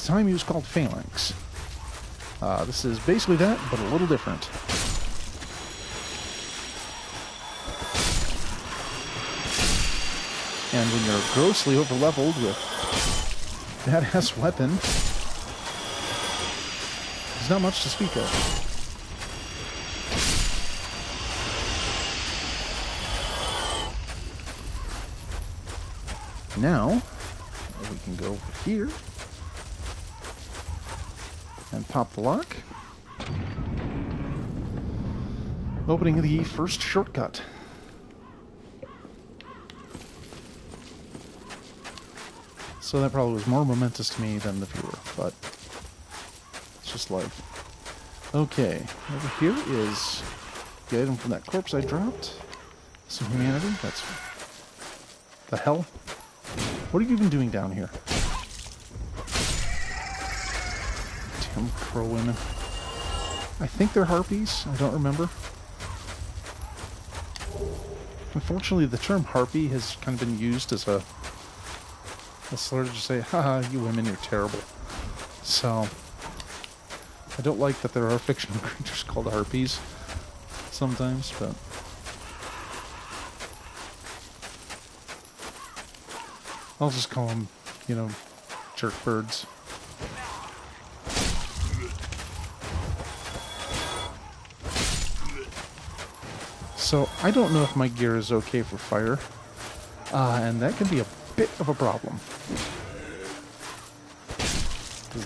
time he was called Phalanx. This is basically that, but a little different. And when you're grossly over-leveled with that ass weapon, there's not much to speak of. Now, we can go over here and pop the lock, opening the first shortcut. So that probably was more momentous to me than the viewer, but it's just life. Okay, over here is the item from that corpse I dropped. Some humanity. That's the hell. What are you even doing down here? Damn crow women. I think they're harpies. I don't remember. Unfortunately, the term harpy has kind of been used as a slur to just say, haha, you women, you're terrible. So, I don't like that there are fictional creatures called harpies sometimes, but I'll just call them, you know, jerk birds. So, I don't know if my gear is okay for fire, and that can be a bit of a problem.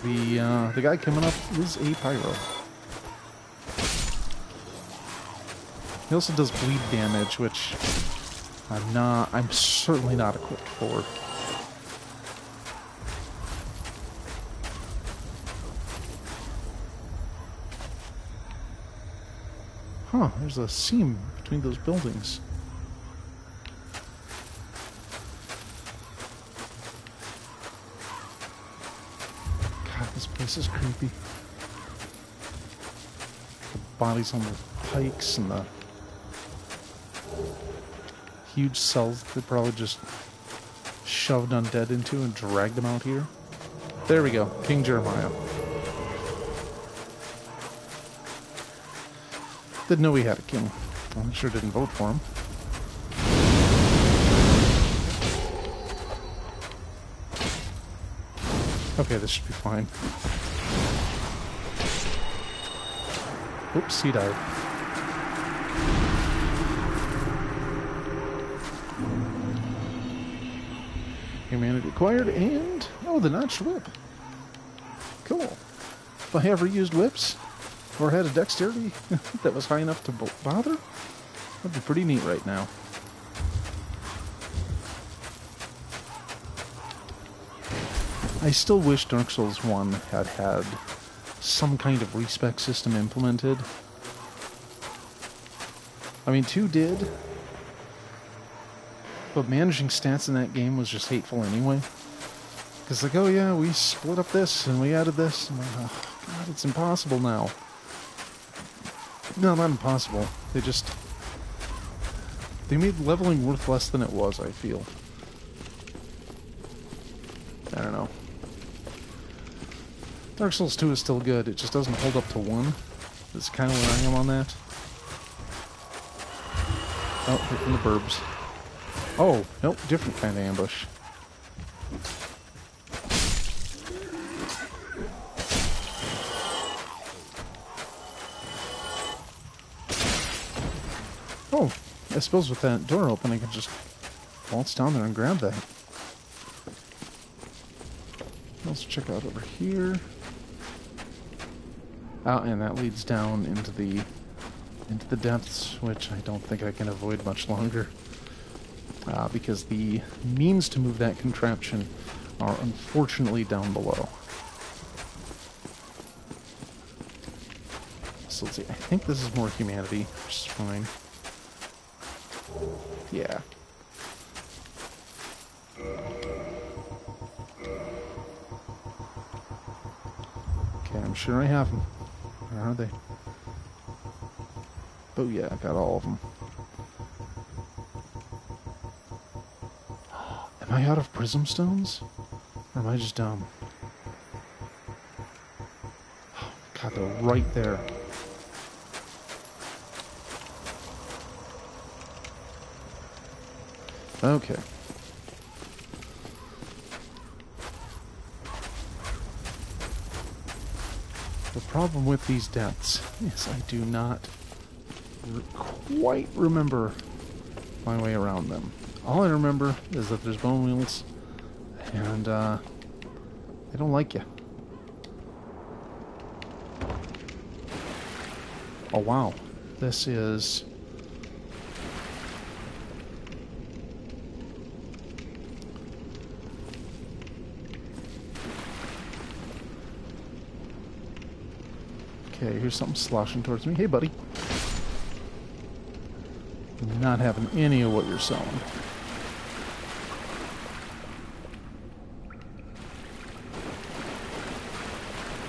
The guy coming up is a pyro. He also does bleed damage, which I'm certainly not equipped for. Huh, there's a seam between those buildings. This is creepy. The bodies on the pikes and the huge cells they probably just shoved undead into and dragged them out here. There we go, King Jeremiah. Didn't know we had a king. I sure didn't vote for him. Okay, this should be fine. Oops, he died. Humanity acquired, and... oh, the notched whip. Cool. If I ever used whips, or had a dexterity that was high enough to bother, that'd be pretty neat right now. I still wish Dark Souls 1 had some kind of respec system implemented. I mean, 2 did, but managing stats in that game was just hateful anyway. Because like, oh yeah, we split up this and we added this. And like, oh god, it's impossible now. No, not impossible. They made leveling worth less than it was, I feel. I don't know. Dark Souls 2 is still good, it just doesn't hold up to 1. That's kind of where I am on that. Oh, here from the burbs. Oh, nope, different kind of ambush. Oh, I suppose with that door open I can just waltz down there and grab that. Let's check out over here. And that leads down into the depths, which I don't think I can avoid much longer. Because the means to move that contraption are unfortunately down below. So let's see, I think this is more humanity, which is fine. Yeah. Okay, I'm sure I have them. Where are they? Oh yeah, I got all of them. Am I out of prism stones? Or am I just dumb? God, they're right there. Okay. The problem with these depths is I do not quite remember my way around them. All I remember is that there's bone wheels, and they don't like you. Oh wow, this is... Okay, here's something sloshing towards me. Hey, buddy. Not having any of what you're selling.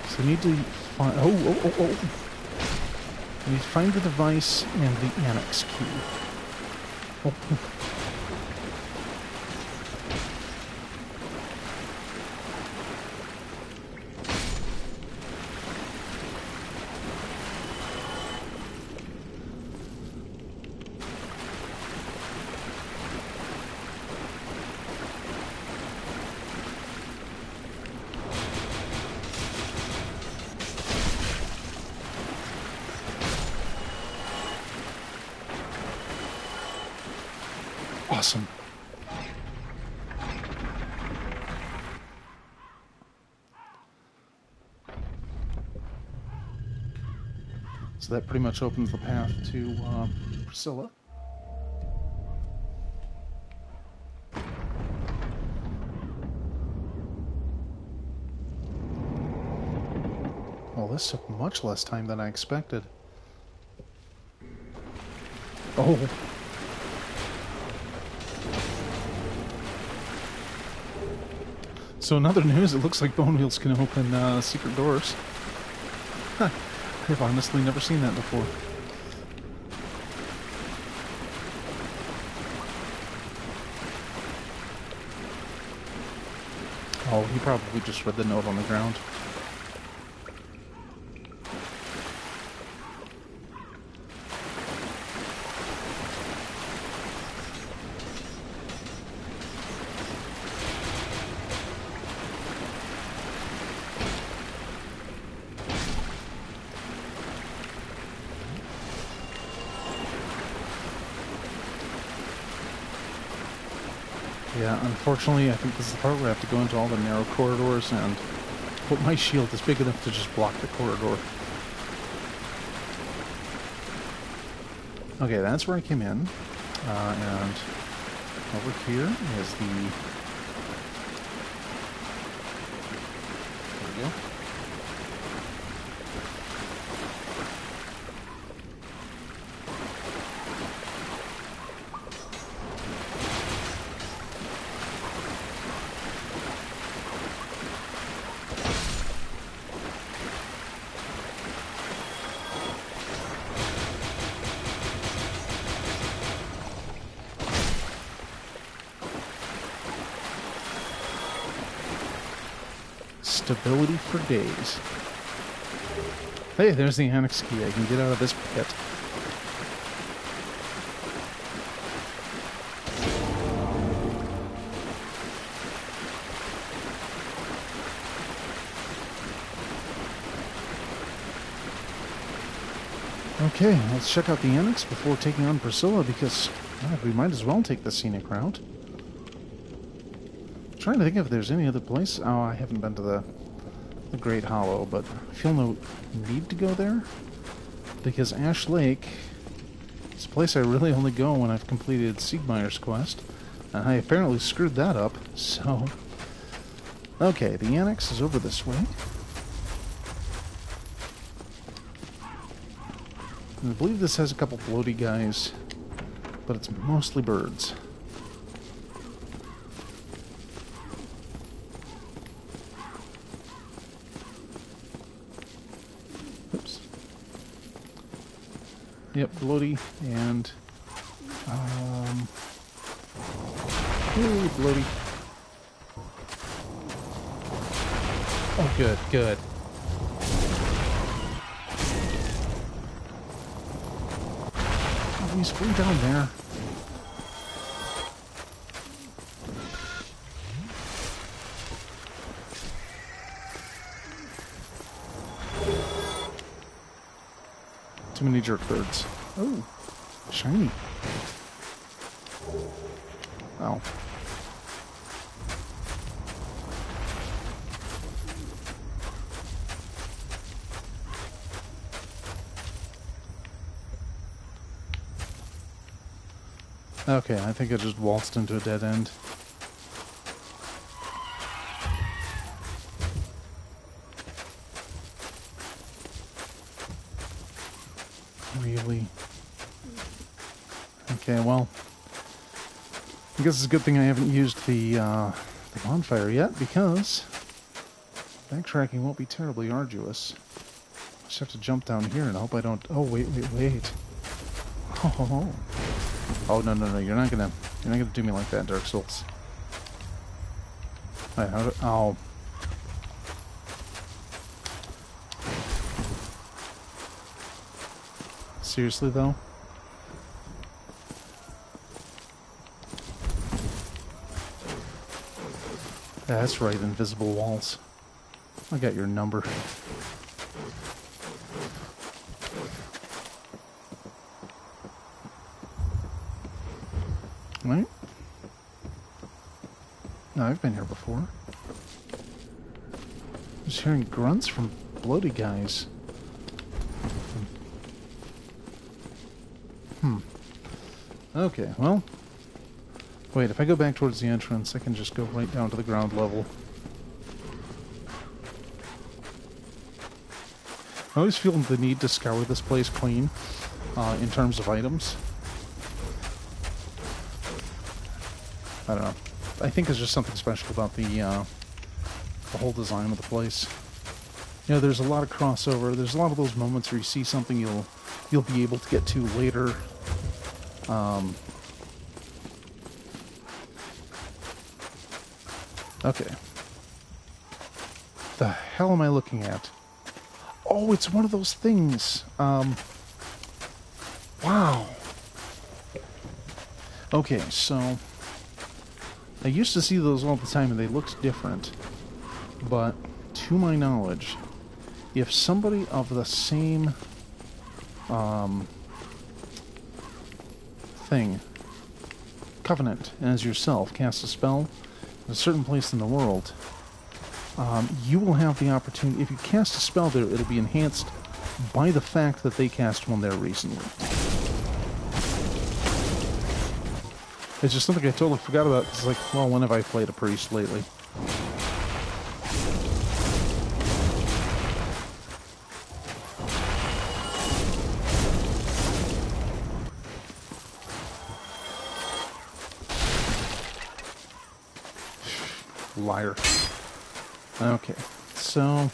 So I need to find... Oh. I need to find the device and the annex key. Oh. Awesome. So that pretty much opens the path to Priscilla. Well, this took much less time than I expected. Oh. So in other news, it looks like bone wheels can open secret doors. Huh. I've honestly never seen that before. Oh, he probably just read the note on the ground. Yeah, unfortunately, I think this is the part where I have to go into all the narrow corridors and hope my shield is big enough to just block the corridor. Okay, that's where I came in. And over here is the... There we go. Stability for days. Hey, there's the annex key. I can get out of this pit. Okay, let's check out the annex before taking on Priscilla, because we might as well take the scenic route. I'm trying to think if there's any other place. Oh, I haven't been to the Great Hollow, but I feel no need to go there, because Ash Lake is a place I really only go when I've completed Siegmeyer's quest, and I apparently screwed that up, so... Okay, the annex is over this way. And I believe this has a couple floaty guys, but it's mostly birds. Oops. Yep, floaty and... Ooh, floaty. Oh, good, good. Jeez, way down there. Too many jerk birds. Oh, shiny. Oh. Okay, I think I just waltzed into a dead end. Really? Okay, well, I guess it's a good thing I haven't used the bonfire yet, because backtracking won't be terribly arduous. I just have to jump down here and hope I don't... Oh, wait. Oh, no, you're not gonna do me like that, Dark Souls. Alright, how do... Oh. Seriously, though? That's right, invisible walls. I got your number. Right? No, I've been here before. Just hearing grunts from bloaty guys. Okay, well... Wait, if I go back towards the entrance, I can just go right down to the ground level. I always feel the need to scour this place clean, in terms of items. I don't know. I think there's just something special about the whole design of the place. You know, there's a lot of crossover. There's a lot of those moments where you see something you'll be able to get to later. Okay. The hell am I looking at? Oh, it's one of those things. Wow. Okay, so I used to see those all the time and they looked different. But to my knowledge, if somebody of the same covenant as yourself casts a spell in a certain place in the world, you will have the opportunity, if you cast a spell there, it'll be enhanced by the fact that they cast one there recently. It's just something I totally forgot about. It's like, well, when have I played a priest lately? Liar. Okay, so...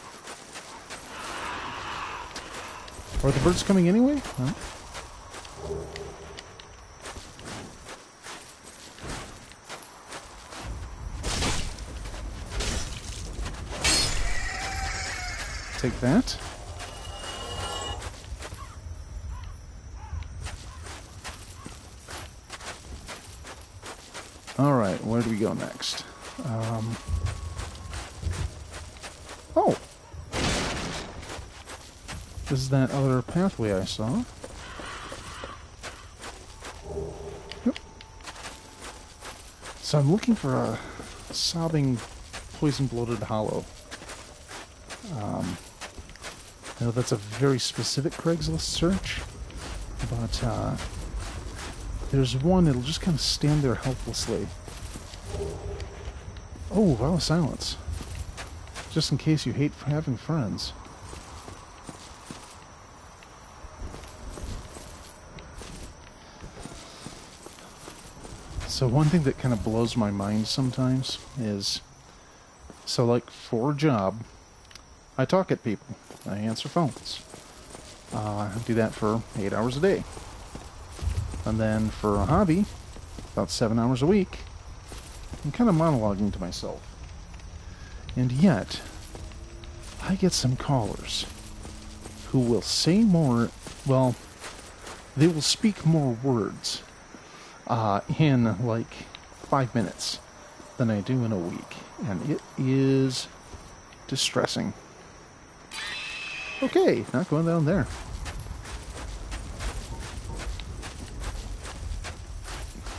Are the birds coming anyway? Huh? Take that. Alright, where do we go next? Oh! This is that other pathway I saw. Yep. So I'm looking for a sobbing, poison-bloated hollow. I know that's a very specific Craigslist search, but there's one that'll just kind of stand there helplessly. Oh, vow of silence. Just in case you hate having friends. So one thing that kind of blows my mind sometimes is, so like for a job, I talk at people. I answer phones. I do that for 8 hours a day. And then for a hobby, about 7 hours a week, I'm kind of monologuing to myself. And yet, I get some callers who will say more, well, they will speak more words in like 5 minutes than I do in a week. And it is distressing. Okay, not going down there.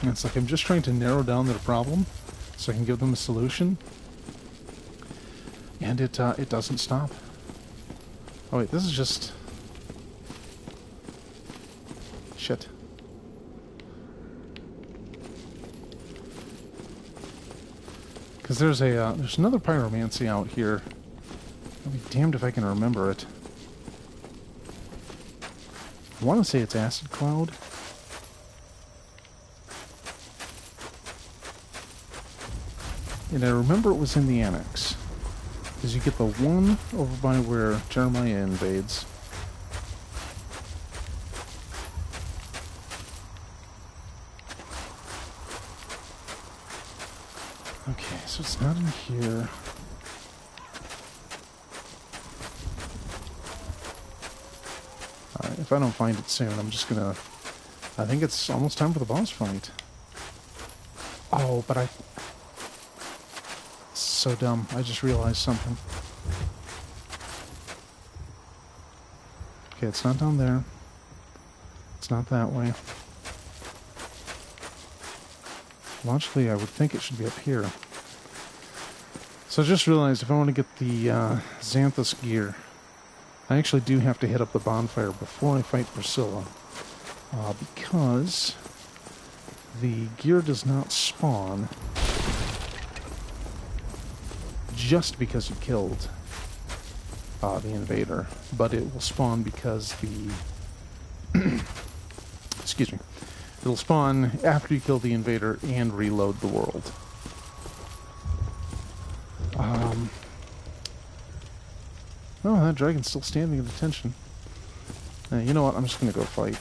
And it's like I'm just trying to narrow down their problem so I can give them a solution. And it doesn't stop. Oh wait, this is just... Shit. Because there's another pyromancy out here. I'll be damned if I can remember it. I want to say it's Acid Cloud. And I remember it was in the annex. Because you get the one over by where Jeremiah invades. Okay, so it's not in here. If I don't find it soon, I'm just gonna... I think it's almost time for the boss fight. Oh, but I... So dumb. I just realized something. Okay, it's not down there. It's not that way. Logically, I would think it should be up here. So I just realized if I want to get the Xanthus gear, I actually do have to hit up the bonfire before I fight Priscilla. Because the gear does not spawn just because you killed the invader, but it will spawn because the... Excuse me. It'll spawn after you kill the invader and reload the world. Oh, that dragon's still standing at attention. You know what? I'm just going to go fight.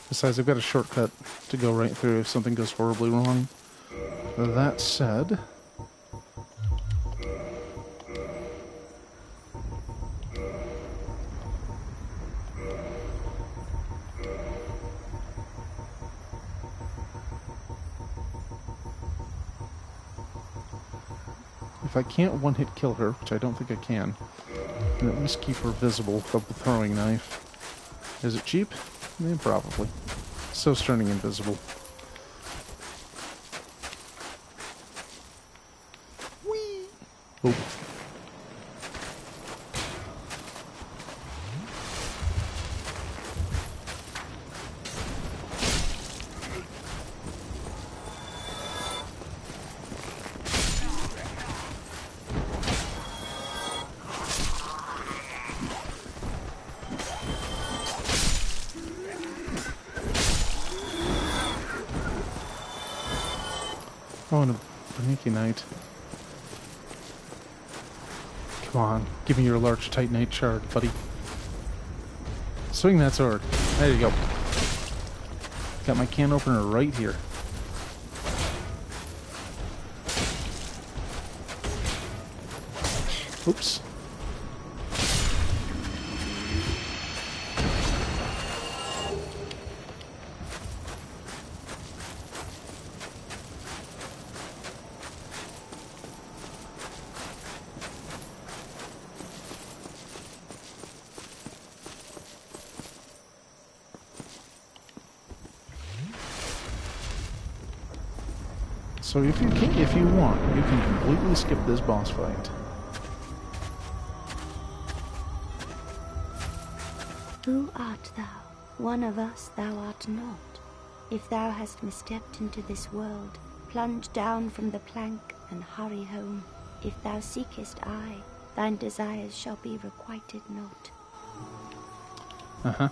Besides, I've got a shortcut to go right through if something goes horribly wrong. That said... if I can't one-hit kill her, which I don't think I can, then at least keep her visible with the throwing knife. Is it cheap? Yeah, probably. So turning invisible. Whee! Oh. Oh, and a Baniki Knight. Come on, give me your large Titanite shard, buddy. Swing that sword. There you go. Got my can opener right here. Oops. So if you want, you can completely skip this boss fight. Who art thou? One of us thou art not. If thou hast misstepped into this world, plunge down from the plank and hurry home. If thou seekest I, thine desires shall be requited not. Uh-huh.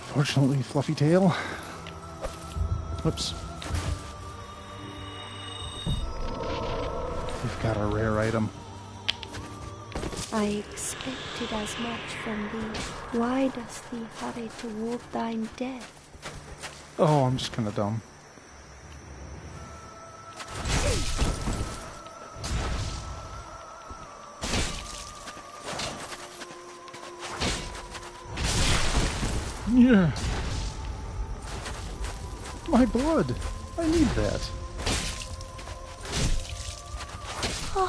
Unfortunately, Fluffy Tail. Whoops. We've got a rare item. I expected as much from thee. Why dost thee hurry toward thine death? Oh, I'm just kind of dumb. Yeah. My blood. I need that. But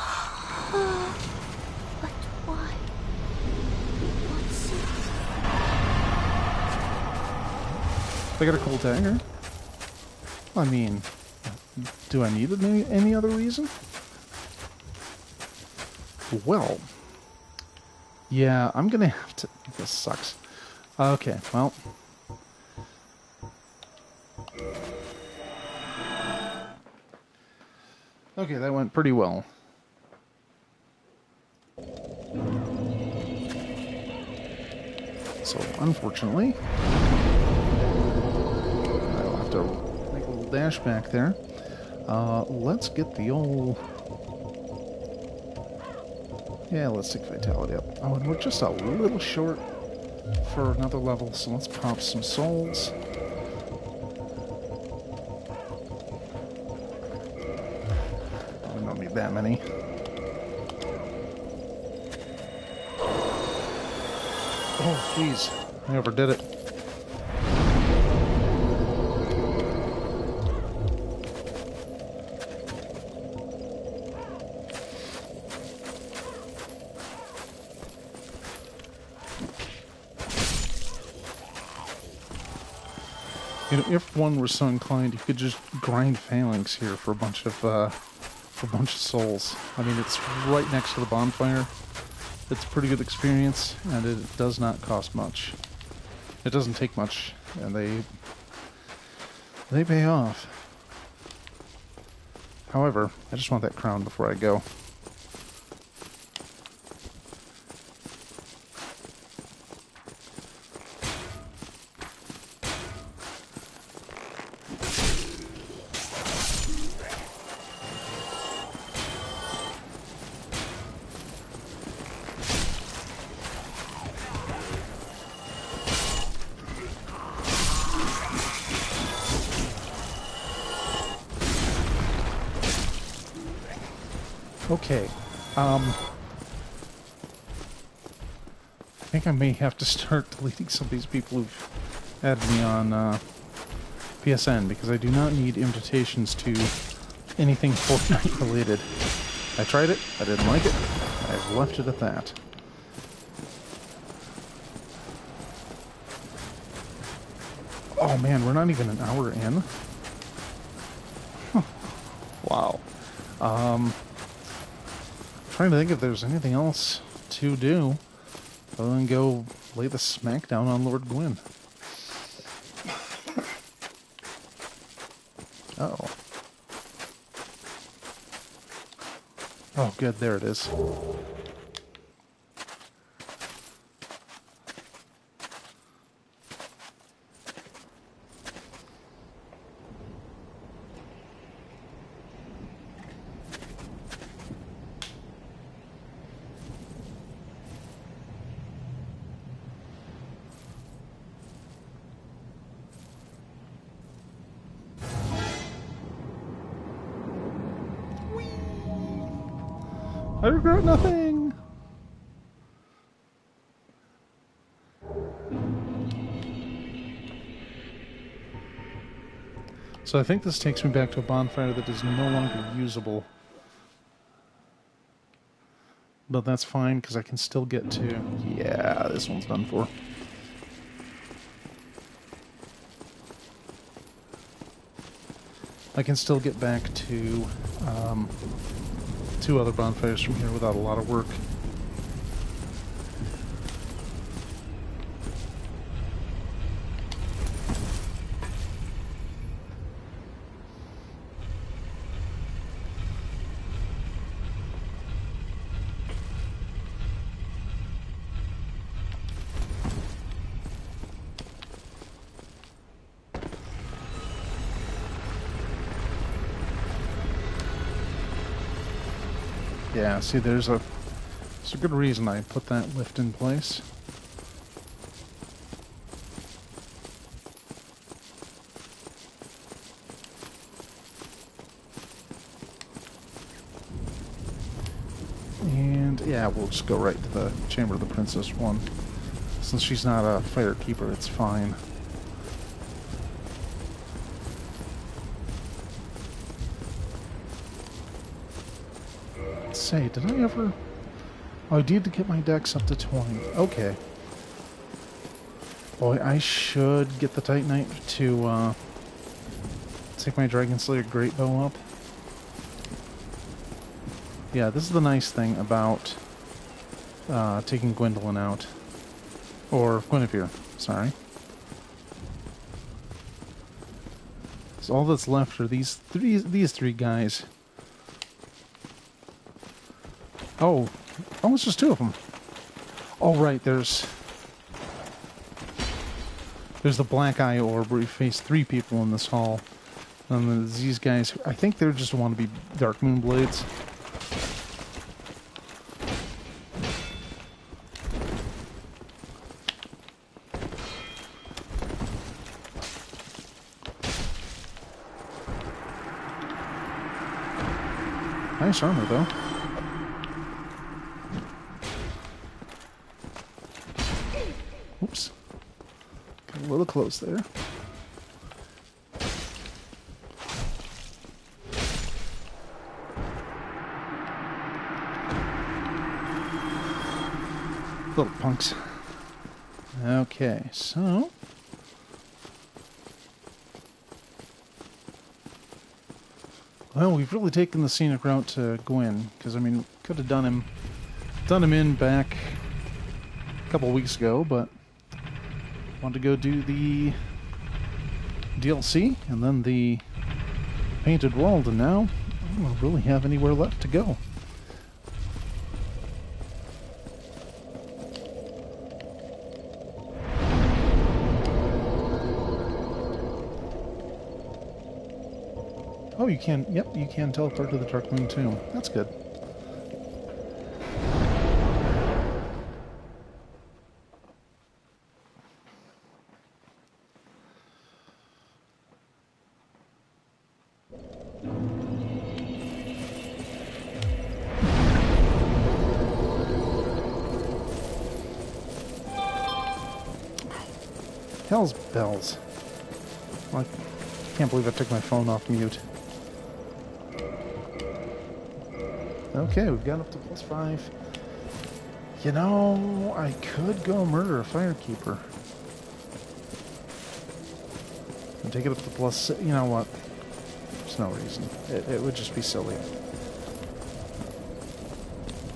why? What's it? I got a cool dagger. I mean, do I need it any other reason? Well, yeah, I'm gonna have to... This sucks. Okay, well... Okay, that went pretty well. So, unfortunately, I'll have to make a little dash back there. Let's get the old... Yeah, let's take Vitality up. Oh, and we're just a little short for another level, so let's pop some souls. We don't need that many. Oh, jeez. I overdid it. You know, if one were so inclined, you could just grind phalanx here for a bunch of souls. I mean, it's right next to the bonfire. It's a pretty good experience, and it does not cost much. It doesn't take much, and they pay off. However, I just want that crown before I go. Okay, I think I may have to start deleting some of these people who've added me on PSN, because I do not need invitations to anything Fortnite related. I tried it, I didn't like it, I've left it at that. Oh man, we're not even an hour in? Huh. Wow. Trying to think if there's anything else to do other than go lay the smackdown on Lord Gwyn. Uh-oh. Oh, good, there it is. I regret nothing! So I think this takes me back to a bonfire that is no longer usable. But that's fine, because I can still get to... Yeah, this one's done for. I can still get back to... two other bonfires from here without a lot of work. Yeah, see, there's a good reason I put that lift in place. And yeah, we'll just go right to the Chamber of the Princess one. Since she's not a fire keeper, it's fine. Let's say, did I ever... Oh, I need to get my dex up to 20. Okay. Boy, I should get the Titanite to take my Dragon Slayer Great Bow up. Yeah, this is the nice thing about taking Gwendolyn out. Or Guinevere, sorry. So all that's left are these three guys. Oh, it's just two of them. Oh, right, there's the Black Eye Orb where you face 3 people in this hall. And there's these guys, I think they just want to be Dark Moon Blades. Nice armor, though. Oops. Got a little close there. Little punks. Okay, so... Well, we've really taken the scenic route to Gwyn, because, I mean, could have done him in back a couple weeks ago, but wanted to go do the DLC, and then the Painted World, and now I don't really have anywhere left to go. Oh, you can, yep, you can teleport to the Dark Moon Tomb. That's good. Hell's bells. I can't believe I took my phone off mute. Okay, we've got up to +5. You know, I could go murder a firekeeper. And take it up to +6. You know what? There's no reason. It would just be silly.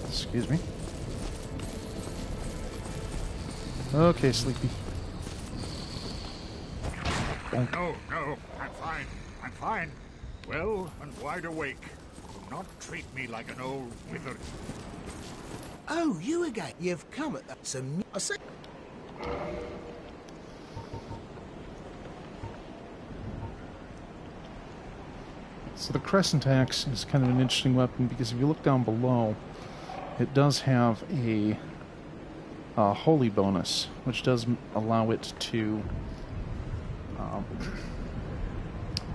Excuse me. Okay, Sleepy. No, I'm fine. I'm fine. Well and wide awake. Do not treat me like an old withered... Oh, you again. You've come at that some... I say... So the Crescent Axe is kind of an interesting weapon because if you look down below, it does have a holy bonus, which does allow it to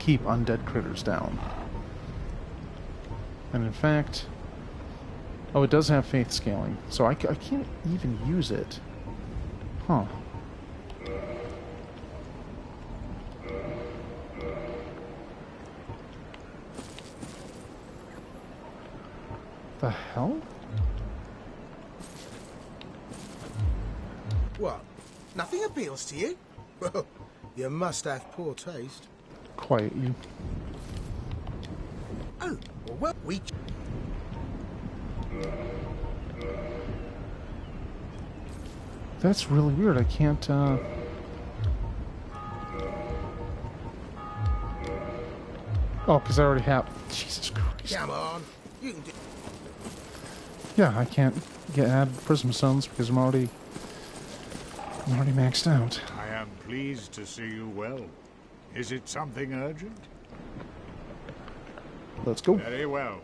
keep undead critters down. And in fact, oh, it does have faith scaling, so I can't even use it. Huh. The hell? What? Nothing appeals to you? Well, you must have poor taste. Quiet you. Oh, well, we... That's really weird. I can't, Oh, because I already have... Jesus Christ. Come on. You can do... Yeah, I can't add Prism Stones because I'm already maxed out. I am pleased to see you well. Is it something urgent? Let's go. Very well.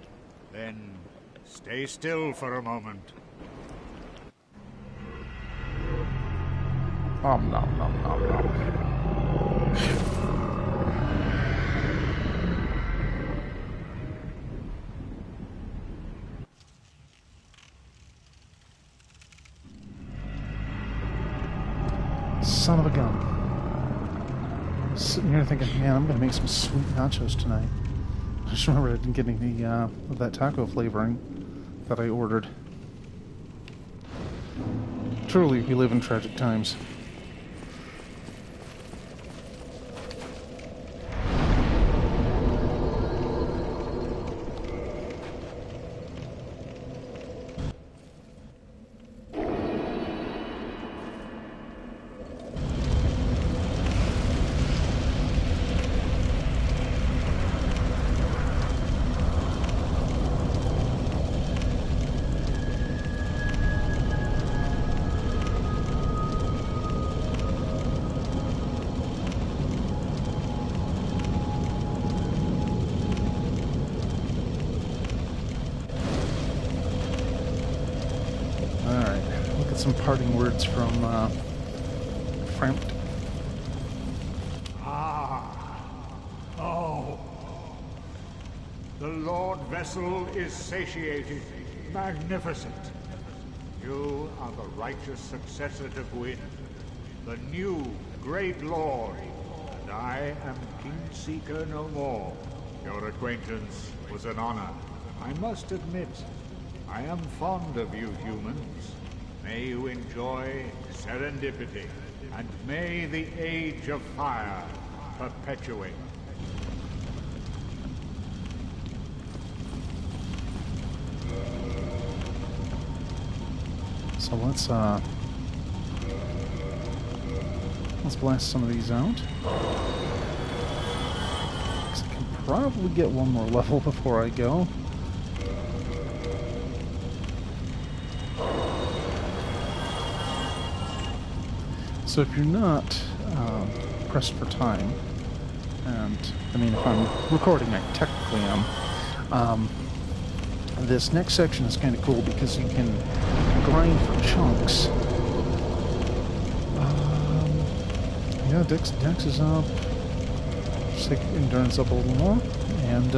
Then stay still for a moment. Nom nom nom nom nom. Son of a gun. Sitting here thinking, man, I'm going to make some sweet nachos tonight. I just remembered I didn't get any of that taco flavoring that I ordered. Truly, we live in tragic times. Some parting words from Frampt. Oh. The Lord Vessel is satiated, magnificent. You are the righteous successor to Gwyn, the new great Lord, and I am Kingseeker no more. Your acquaintance was an honor. I must admit, I am fond of you humans. May you enjoy serendipity, and may the Age of Fire perpetuate. So let's blast some of these out. I can probably get one more level before I go. So if you're not pressed for time, and I mean if I'm recording, I technically am, this next section is kind of cool because you can grind for chunks. Yeah, Dex is up. Just take endurance up a little more, and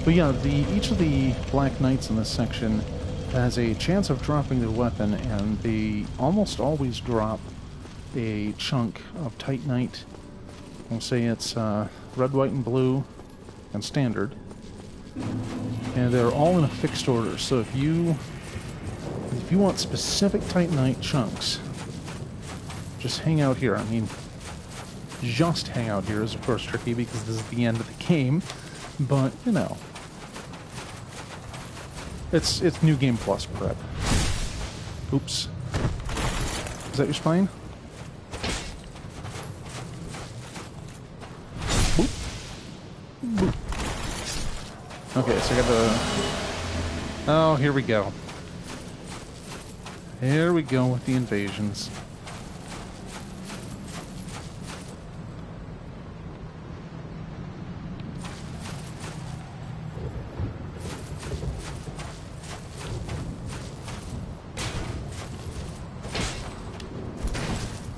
but yeah, each of the Black Knights in this section has a chance of dropping their weapon, and they almost always drop a chunk of Titanite. We'll say it's red, white, and blue, and standard. And they're all in a fixed order. So if you want specific Titanite chunks, just hang out here. I mean, just hang out here is of course tricky because this is the end of the game, but you know, it's New Game Plus prep. Oops. Is that your spine? Okay, so I got the... Oh, here we go. Here we go with the invasions.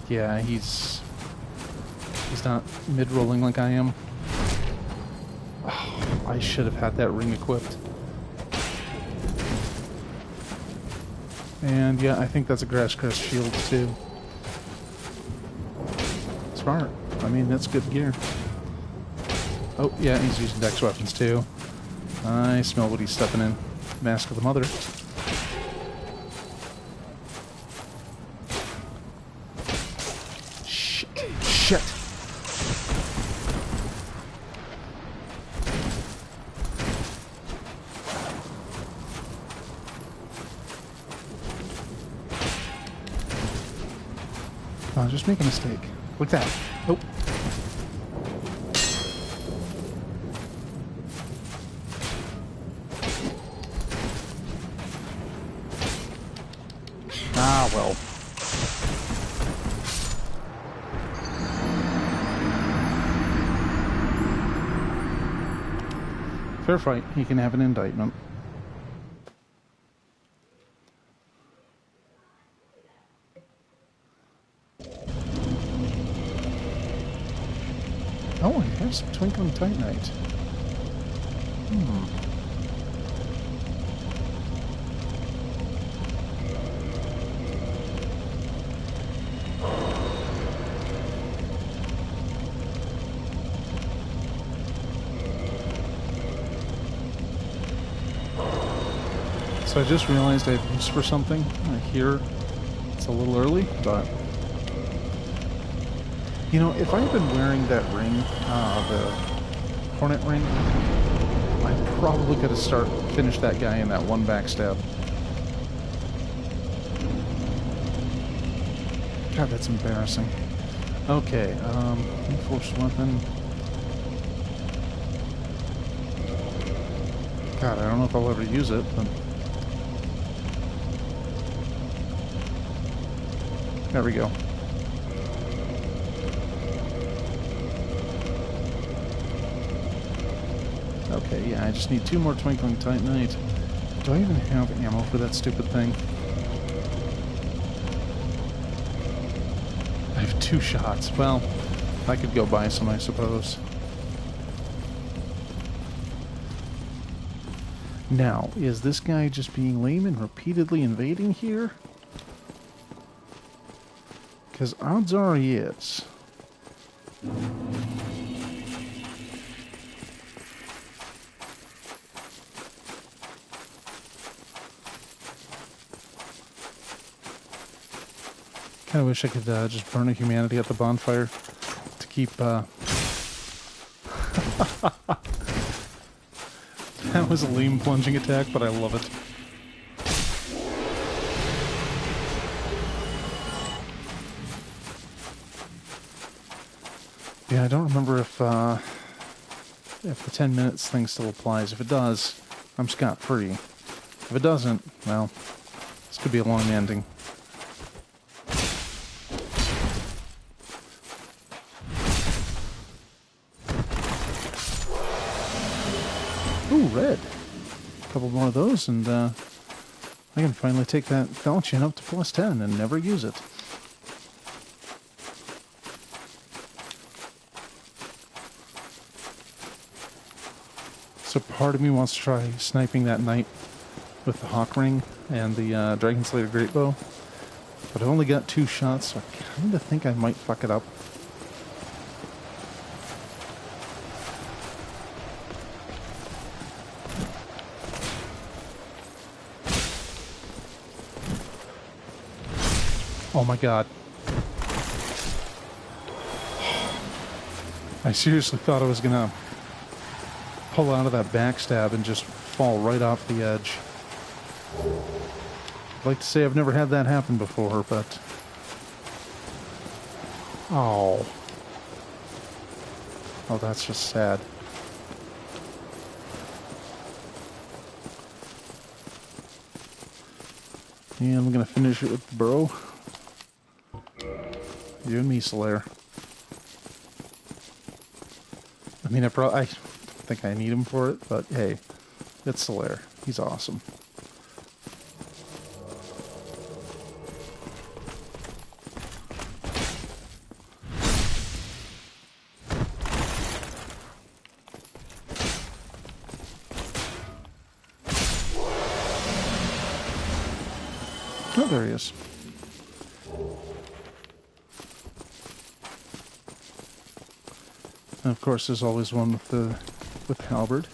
Yeah, he's not mid-rolling like I am. Oh, I should have had that ring equipped. And yeah, I think that's a Grass Crest shield too. Smart. I mean, that's good gear. Oh, yeah, he's using dex weapons too. I smell what he's stepping in. Mask of the Mother. Shit. Oh, just make a mistake. Like that. Nope. Ah, well. Fair fight. He can have an indictment. Oh, it has some twinkling titanite. So I just realized I have use for something. I hear it's a little early, but... You know, if I had been wearing that ring, the Hornet ring, I probably could have finished that guy in that one backstab. God, that's embarrassing. Okay, enforced weapon. God, I don't know if I'll ever use it, but... There we go. Okay, yeah, I just need 2 more Twinkling Titanite. Do I even have ammo for that stupid thing? I have 2 shots. Well, I could go buy some, I suppose. Now, is this guy just being lame and repeatedly invading here? Because odds are he is. Kind of wish I could just burn a humanity at the bonfire to keep... That was a lame plunging attack, but I love it. Yeah, I don't remember if the 10 minutes thing still applies. If it does, I'm scot-free. If it doesn't, well, this could be a long ending. Ooh, red. A couple more of those, and I can finally take that falchion up to +10 and never use it. So part of me wants to try sniping that knight with the Hawk Ring and the Dragon Slayer Great Bow, but I've only got 2 shots, so I kind of think I might fuck it up. Oh my god. I seriously thought I was gonna pull out of that backstab and just fall right off the edge. I'd like to say I've never had that happen before, but... Oh. Oh, that's just sad. Yeah, I'm gonna finish it with the bro. You and me, Solaire. I mean, I don't think I need him for it, but hey, it's Solaire. He's awesome. Oh, there he is. And of course, there's always one with halberd.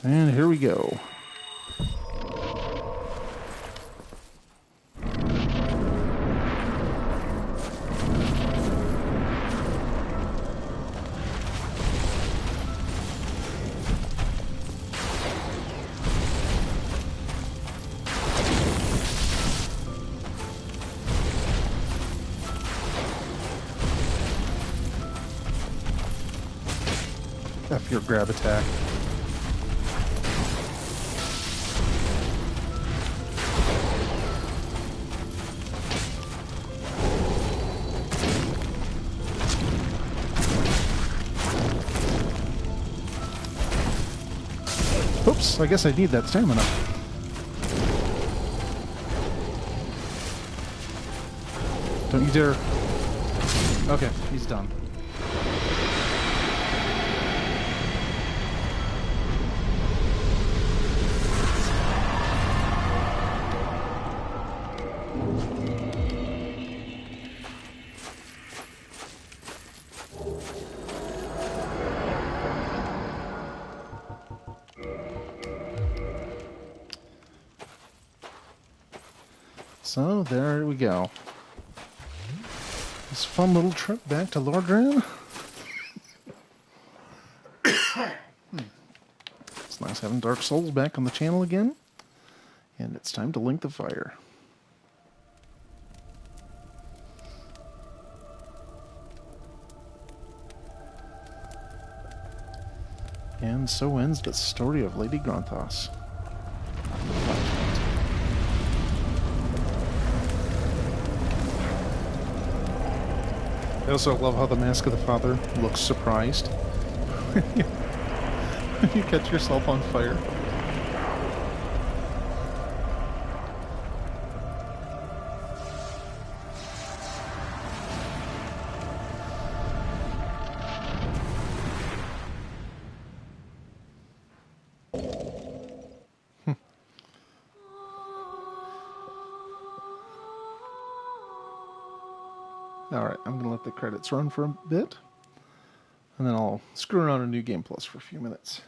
And here we go. F your grab attack. Oops, I guess I need that stamina. Don't you dare. Okay, he's done. So, there we go. This fun little trip back to Lordran. It's nice having Dark Souls back on the channel again. And it's time to link the fire. And so ends the story of Lady Gronthos. I also love how the Mask of the Father looks surprised when you catch yourself on fire. Alright, I'm going to let the credits run for a bit, and then I'll screw around in New Game Plus for a few minutes.